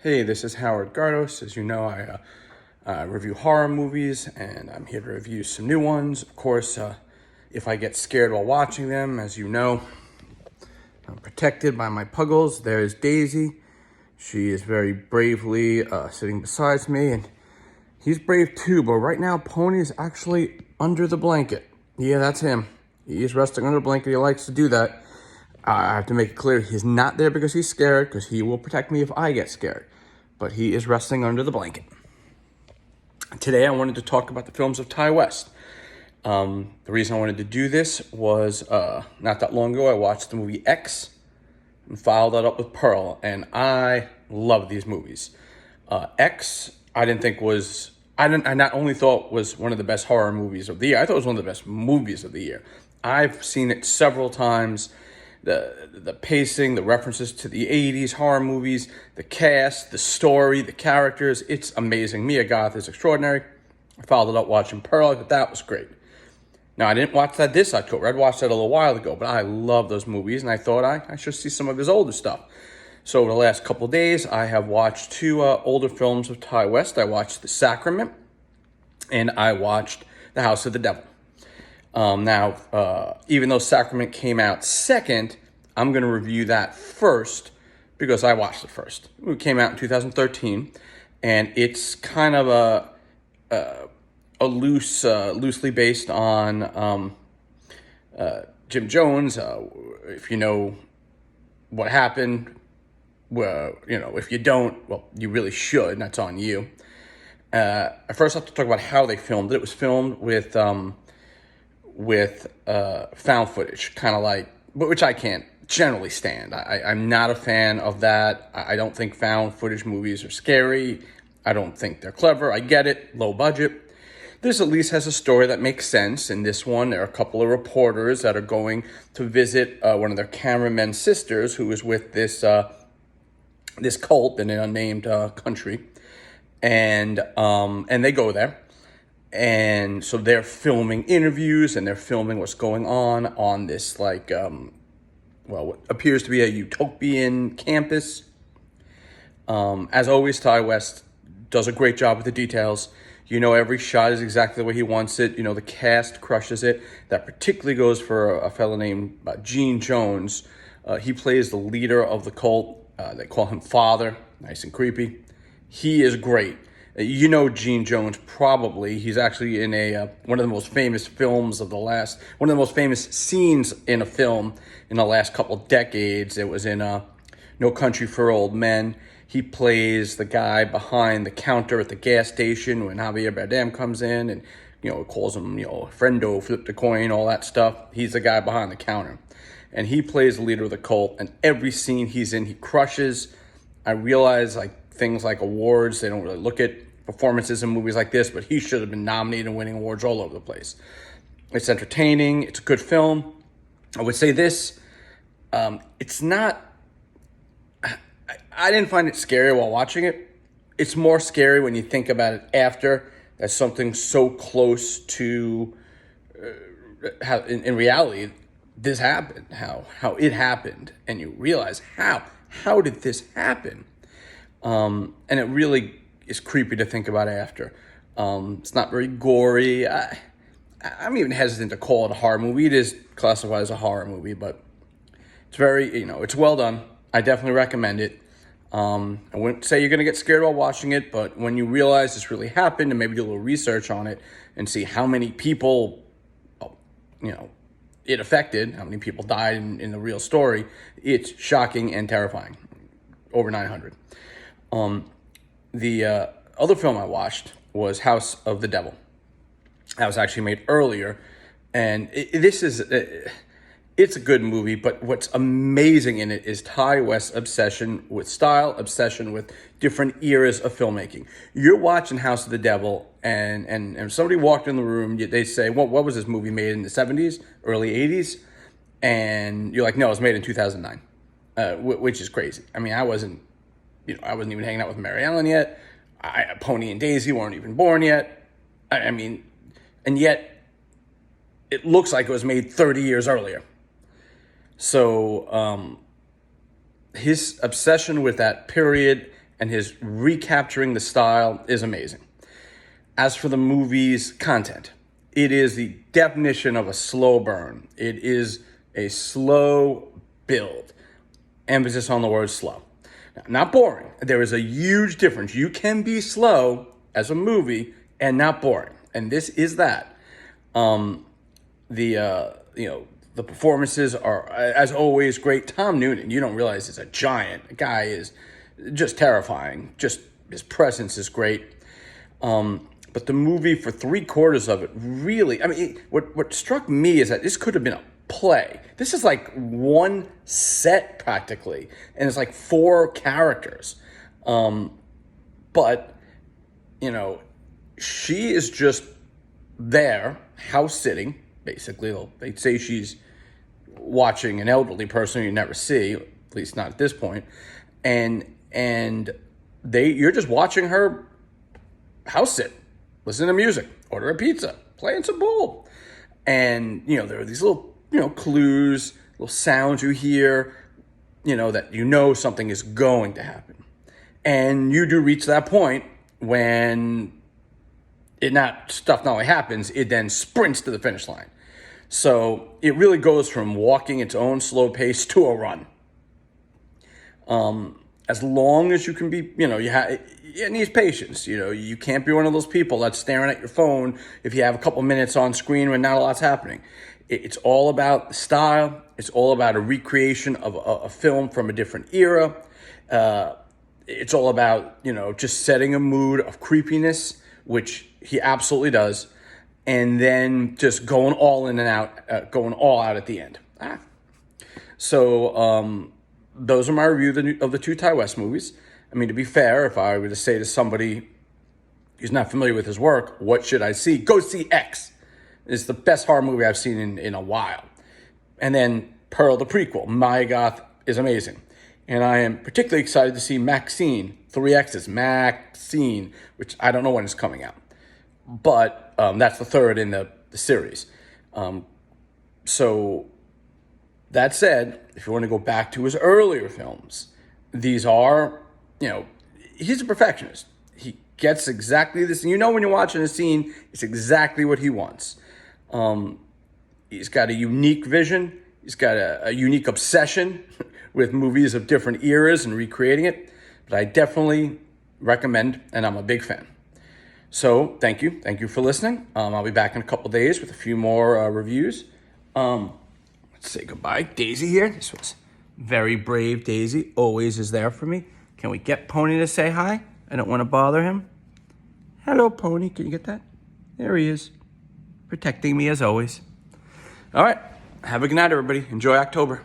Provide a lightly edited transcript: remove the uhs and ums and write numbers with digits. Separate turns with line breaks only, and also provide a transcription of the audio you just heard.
Hey, this is Howard Gardos. As you know, I review horror movies, and I'm here to review some new ones. Of course, if I get scared while watching them, as you know, I'm protected by my puggles. There's Daisy. She is very bravely sitting beside me, and he's brave too, but right now, Pony is actually under the blanket. Yeah, that's him. He is resting under the blanket. He likes to do that. I have to make it clear, he's not there because he's scared, because he will protect me if I get scared. But he is resting under the blanket. Today I wanted to talk about the films of Ty West. The reason I wanted to do this was not that long ago I watched the movie X and followed that up with Pearl, and I love these movies. X, I not only thought was one of the best horror movies of the year, I thought it was one of the best movies of the year. I've seen it several times. The pacing, the references to the 80s horror movies, the cast, the story, the characters, it's amazing. Mia Goth is extraordinary. I followed it up watching Pearl, but that was great. Now, I didn't watch that this October. I'd watched that a little while ago, but I love those movies, and I thought I should see some of his older stuff. So over the last couple of days, I have watched two older films of Ty West. I watched The Sacrament, and I watched The House of the Devil. Even though Sacrament came out second, I'm going to review that first because I watched it first. It came out in 2013, and it's kind of a loosely based on Jim Jones. If you know what happened, well, if you don't, well, you really should. That's on you. I first have to talk about how they filmed it. It was filmed with found footage, kind of like, which I can't generally stand. I'm not a fan of that. I don't think found footage movies are scary. I don't think they're clever. I get it, low budget. This at least has a story that makes sense. In this one, there are a couple of reporters that are going to visit one of their cameramen's sisters who is with this cult in an unnamed country, and they go there. And so they're filming interviews and they're filming what's going on this, what appears to be a utopian campus. As always, Ty West does a great job with the details. Every shot is exactly the way he wants it. The cast crushes it. That particularly goes for a fellow named Gene Jones. He plays the leader of the cult. They call him Father. Nice and creepy. He is great. Gene Jones probably. He's actually in one of the most famous films of one of the most famous scenes in a film in the last couple of decades. It was in No Country for Old Men. He plays the guy behind the counter at the gas station when Javier Bardem comes in and, calls him, friendo, flip the coin, all that stuff. He's the guy behind the counter. And he plays the leader of the cult, and every scene he's in, he crushes. I realize, things like awards, they don't really look at performances in movies like this, but he should have been nominated and winning awards all over the place. It's entertaining. It's a good film. I would say this, it's not, I didn't find it scary while watching it. It's more scary when you think about it after, that something so close to how, in reality, this happened, how it happened, and you realize how did this happen? And it really is creepy to think about after. It's not very gory. I'm even hesitant to call it a horror movie. It is classified as a horror movie, but it's very, it's well done. I definitely recommend it. I wouldn't say you're going to get scared while watching it, but when you realize this really happened and maybe do a little research on it and see how many people, it affected, how many people died in the real story, it's shocking and terrifying. Over 900. The other film I watched was House of the Devil. That was actually made earlier, and it's a good movie, but what's amazing in it is Ty West's obsession with style, obsession with different eras of filmmaking. You're watching House of the Devil, and somebody walked in the room, they say, what was this movie made in the 70s, early 80s? And you're like, no, it was made in 2009, which is crazy. I mean, I wasn't even hanging out with Mary Ellen yet. Pony and Daisy weren't even born yet. And yet it looks like it was made 30 years earlier. So his obsession with that period and his recapturing the style is amazing. As for the movie's content, it is the definition of a slow burn. It is a slow build. Emphasis on the word slow. Now, not boring. There is a huge difference. You can be slow as a movie and not boring, and this is that. The performances are, as always, great. Tom Noonan, you don't realize is a giant. The guy is just terrifying. Just his presence is great. But the movie, for 3/4 of it, really, what struck me is that this could have been a play. This is like one set practically, and it's like 4 characters. But, she is just there, house sitting, basically. They'd say she's watching an elderly person you never see, at least not at this point. And you're just watching her house sit, listen to music, order a pizza, playing some pool. And, there are these little, clues, little sounds you hear, that something is going to happen. And you do reach that point when stuff not only happens, it then sprints to the finish line. So it really goes from walking its own slow pace to a run. As long as you can be, it needs patience. You can't be one of those people that's staring at your phone if you have a couple minutes on screen when not a lot's happening. It's all about the style. It's all about a recreation of a film from a different era. It's all about, just setting a mood of creepiness, which he absolutely does, and then just going all in and out, going all out at the end. So those are my review of the 2 Ti West movies. To be fair, if I were to say to somebody who's not familiar with his work, what should I see? Go see X. It's the best horror movie I've seen in a while. And then Pearl, the prequel, My Goth, is amazing. And I am particularly excited to see Maxine, 3 X's, Maxine, which I don't know when it's coming out. But that's the 3rd in the series. So that said, if you want to go back to his earlier films, these are, he's a perfectionist. He gets exactly this. And when you're watching a scene, it's exactly what he wants. He's got a unique vision. He's got a unique obsession with movies of different eras and recreating it. But I definitely recommend, and I'm a big fan. So thank you. Thank you for listening. I'll be back in a couple days with a few more reviews. Let's say goodbye. Daisy here. This was very brave. Daisy always is there for me. Can we get Pony to say hi? I don't want to bother him. Hello, Pony. Can you get that? There he is. Protecting me as always. All right. Have a good night, everybody. Enjoy October.